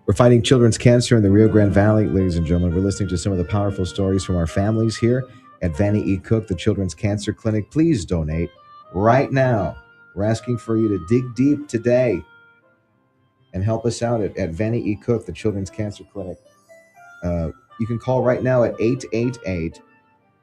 We're fighting children's cancer in the Rio Grande Valley, ladies and gentlemen. We're listening to some of the powerful stories from our families here at Vannie E. Cook, the Children's Cancer Clinic. Please donate right now. We're asking for you to dig deep today and help us out at Vannie E. Cook, the Children's Cancer Clinic. You can call right now at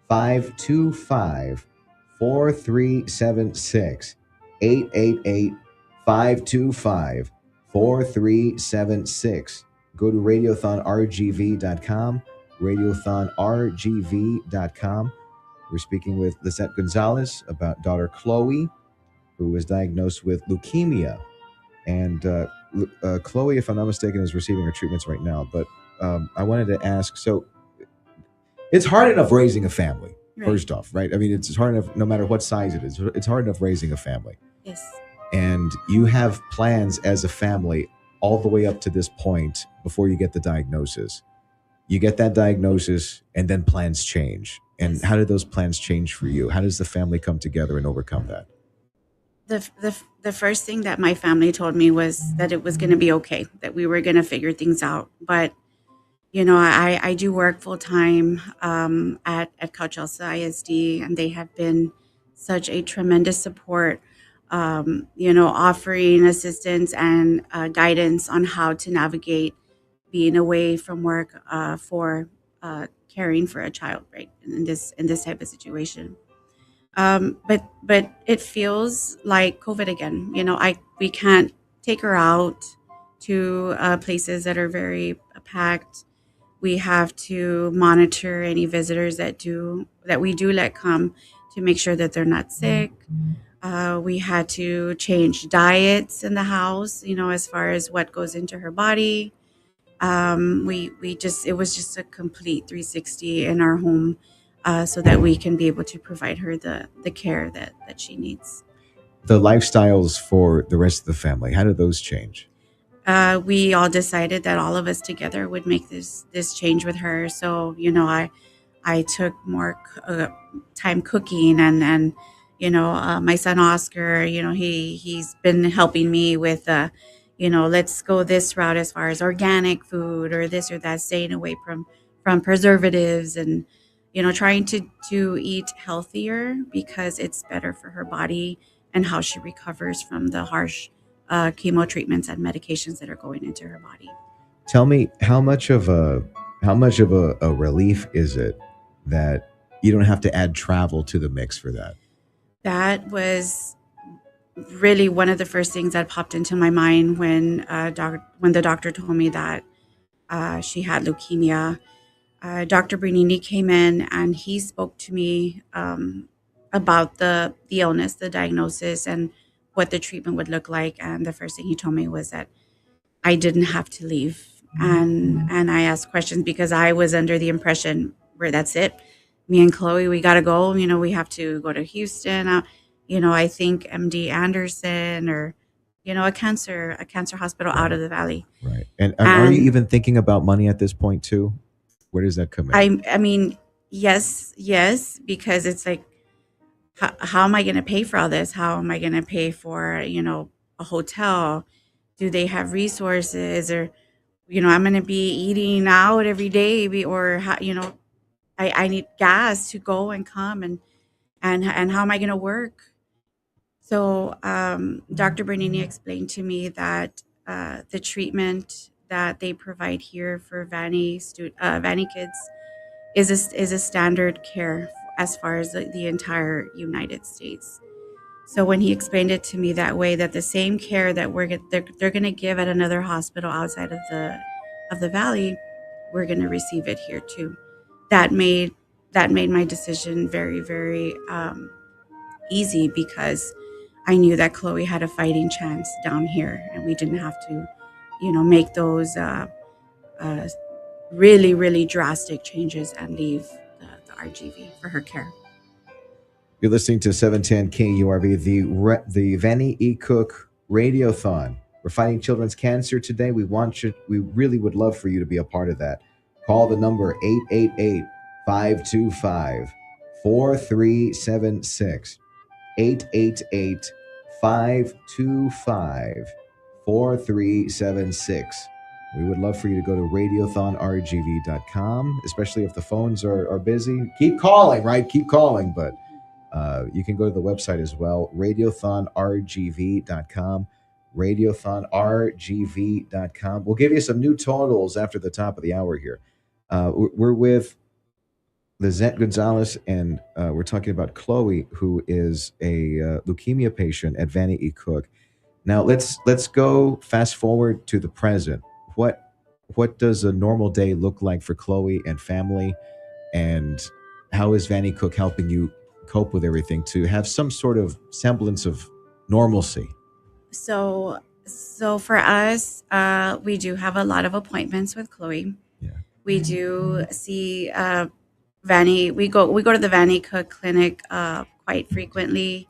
888-525-4376. 888-525-4376. Go to radiothonrgv.com, radiothonrgv.com. We're speaking with Lisette Gonzalez about daughter Chloe, who was diagnosed with leukemia. And Chloe, if I'm not mistaken, is receiving her treatments right now. But I wanted to ask, so it's hard enough raising a family, first off, right? I mean, it's hard enough no matter what size it is. It's hard enough raising a family. Yes. And you have plans as a family all the way up to this point before you get the diagnosis. You get that diagnosis, and then plans change. And how did those plans change for you? How does the family come together and overcome that? The first thing that my family told me was that it was going to be okay, that we were going to figure things out. But I do work full time at Couch Elsa ISD, and they have been such a tremendous support. Offering assistance and guidance on how to navigate being away from work for caring for a child, right? In this type of situation. But it feels like COVID again. We can't take her out to places that are very packed. We have to monitor any visitors that we do let come to make sure that they're not sick. We had to change diets in the house, as far as what goes into her body. It was just a complete 360 in our home, so that we can be able to provide her the care that she needs. The lifestyles for the rest of the family, how did those change? We all decided that all of us together would make this change with her. So, I took more time cooking, and my son Oscar, he's been helping me with, let's go this route as far as organic food or this or that, staying away from preservatives, and, trying to eat healthier because it's better for her body and how she recovers from the harsh chemo treatments and medications that are going into her body. Tell me, how much of a relief is it that you don't have to add travel to the mix for that? That was really one of the first things that popped into my mind when the doctor told me that she had leukemia. Dr. Bernini came in, and he spoke to me about the illness, the diagnosis, and what the treatment would look like. And the first thing he told me was that I didn't have to leave. And I asked questions because I was under the impression where that's it. Me and Chloe, we got to go. We have to go to Houston. I think MD Anderson, or, a cancer hospital out of the valley. Right. And are you even thinking about money at this point too? Where does that come in? I mean, yes, because it's like, how am I going to pay for all this? How am I going to pay for, a hotel? Do they have resources? Or, I'm going to be eating out every day, or, I need gas to go and come, and how am I going to work? So Dr. Bernini explained to me that the treatment that they provide here for Vannie kids is a standard care as far as the entire United States. So when he explained it to me that way, that the same care that they're going to give at another hospital outside of the valley, we're going to receive it here too. That made my decision very, very easy, because I knew that Chloe had a fighting chance down here, and we didn't have to, make those really, really drastic changes and leave the RGV for her care. You're listening to 710 KURV, the Vannie E. Cook Radiothon. We're fighting children's cancer today. We really would love for you to be a part of that. Call the number 888-525-4376. 888-525-4376. We would love for you to go to radiothonrgv.com, especially if the phones are busy. Keep calling, right? Keep calling, but you can go to the website as well, radiothonrgv.com, radiothonrgv.com. We'll give you some new totals after the top of the hour here. We're with Lizette Gonzalez, and we're talking about Chloe, who is a leukemia patient at Vannie E. Cook. Now let's go fast forward to the present. What does a normal day look like for Chloe and family, and how is Vannie Cook helping you cope with everything to have some sort of semblance of normalcy? So for us, we do have a lot of appointments with Chloe. Yeah. We do see Vannie. We go to the Vannie Cook Clinic quite frequently.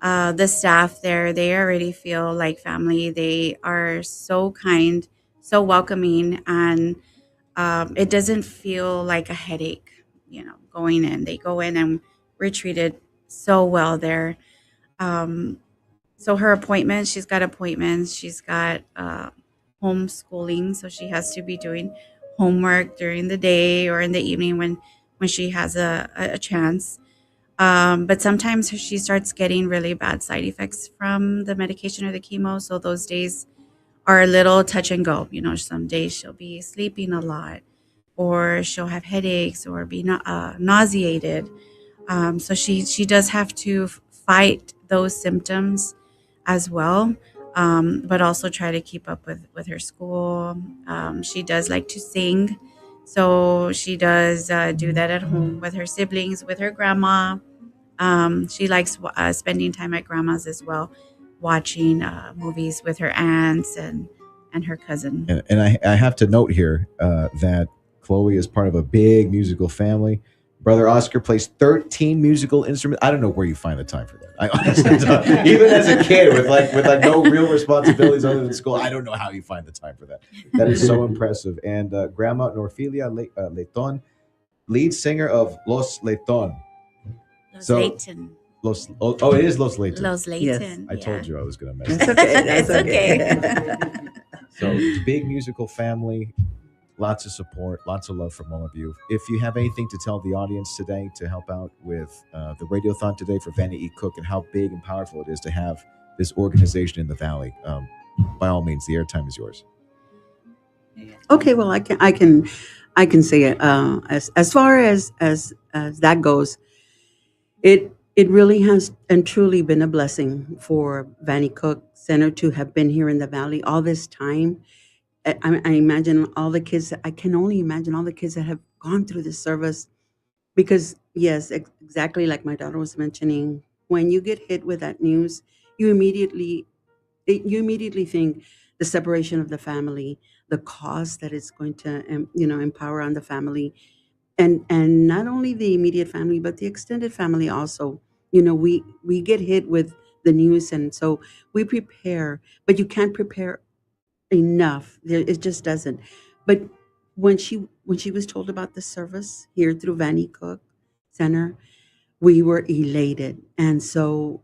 The staff there, they already feel like family. They are so kind, so welcoming, and it doesn't feel like a headache, going in. They go in and we're treated so well there. So her appointments, she's got appointments. She's got homeschooling, so she has to be doing homework during the day or in the evening when she has a chance. But sometimes she starts getting really bad side effects from the medication or the chemo. So those days are a little touch and go. Some days she'll be sleeping a lot, or she'll have headaches or be nauseated. So she does have to fight those symptoms as well, but also try to keep up with her school. She does like to sing. So she does do that at home with her siblings, with her grandma. She likes spending time at grandma's as well, watching movies with her aunts and her cousin. And I have to note here that Chloe is part of a big musical family. Brother Oscar plays 13 musical instruments. I don't know where you find the time for that. I honestly don't. Even as a kid with no real responsibilities other than school, I don't know how you find the time for that. That is so impressive. And Grandma Norfilia Leighton, lead singer of Los Leighton. Leighton. It is Los Leighton. Los Leighton. Yes. I told you I was going to mess That's up. okay. It's okay. So big musical family, lots of support, lots of love from all of you. If you have anything to tell the audience today to help out with the Radiothon today for Vannie E. Cook and how big and powerful it is to have this organization in the Valley, by all means, the airtime is yours. Okay, well, I can say it. As far as that goes, it really has and truly been a blessing for Vannie Cook Center to have been here in the Valley all this time. I imagine all the kids. I can only imagine all the kids that have gone through this service, because yes, exactly like my daughter was mentioning, when you get hit with that news, you immediately think the separation of the family, the cost that it's going to empower on the family, and not only the immediate family but the extended family also. We get hit with the news, and so we prepare, but you can't prepare enough. It just doesn't. But when she was told about the service here through Vannie Cook Center, we were elated. And so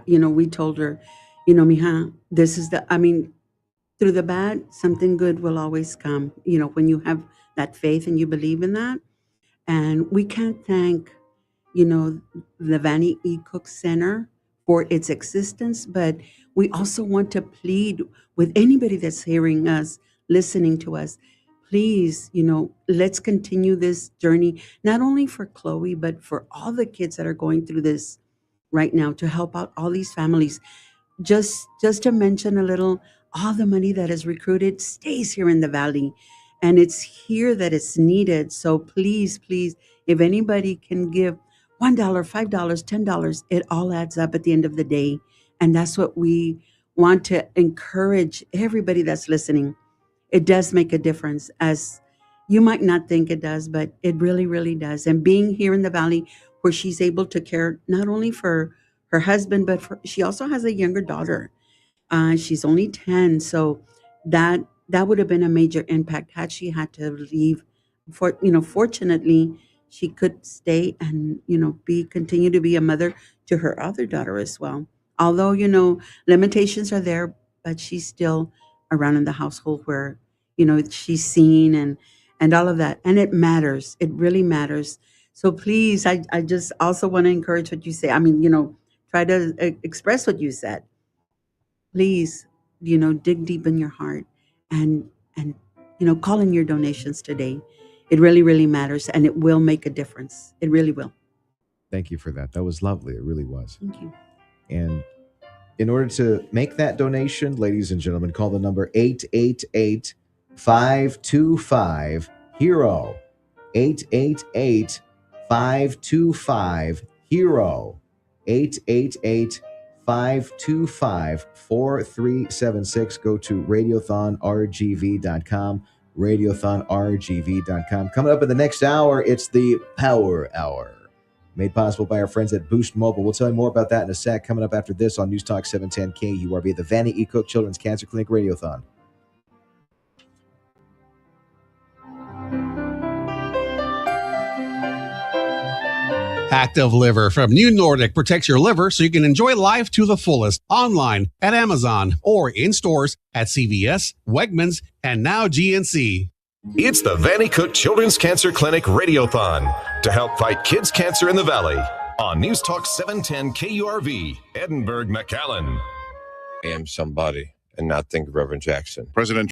we told her, mija, this is through the bad, something good will always come, when you have that faith and you believe in that. And we can't thank, the Vannie E. Cook Center for its existence, but we also want to plead with anybody that's hearing us, listening to us. Please, let's continue this journey, not only for Chloe, but for all the kids that are going through this right now, to help out all these families. Just to mention a little, all the money that is recruited stays here in the Valley, and it's here that it's needed. So please, if anybody can give $1, $5, $10, it all adds up at the end of the day. And that's what we want to encourage everybody that's listening. It does make a difference, as you might not think it does, but it really, really does. And being here in the Valley, where she's able to care not only for her husband, but she also has a younger daughter. She's only 10, so that would have been a major impact had she had to leave. Fortunately, she could stay and continue to be a mother to her other daughter as well. Although limitations are there, but she's still around in the household where she's seen and all of that, and it matters. It really matters. So please, I just also want to encourage what you say. I mean, try to express what you said. Please, dig deep in your heart and call in your donations today. It really, really matters, and it will make a difference. It really will. Thank you for that. That was lovely. It really was. Thank you. And in order to make that donation, ladies and gentlemen, call the number 888-525-HERO. 888-525-HERO. 888-525-4376. Go to radiothonrgv.com. radiothonrgv.com. Coming up in the next hour, it's the Power Hour, made possible by our friends at Boost Mobile. We'll tell you more about that in a sec. Coming up after this on News Talk 710 KURV, the Vannie E. Cook Children's Cancer Clinic Radiothon. Active Liver from New Nordic protects your liver so you can enjoy life to the fullest. Online at Amazon or in stores at CVS, Wegmans, and now GNC. It's the Vannie Cook Children's Cancer Clinic Radiothon to help fight kids' cancer in the Valley on News Talk 710 KURV, Edinburgh, McAllen. I am somebody and not think of Reverend Jackson. President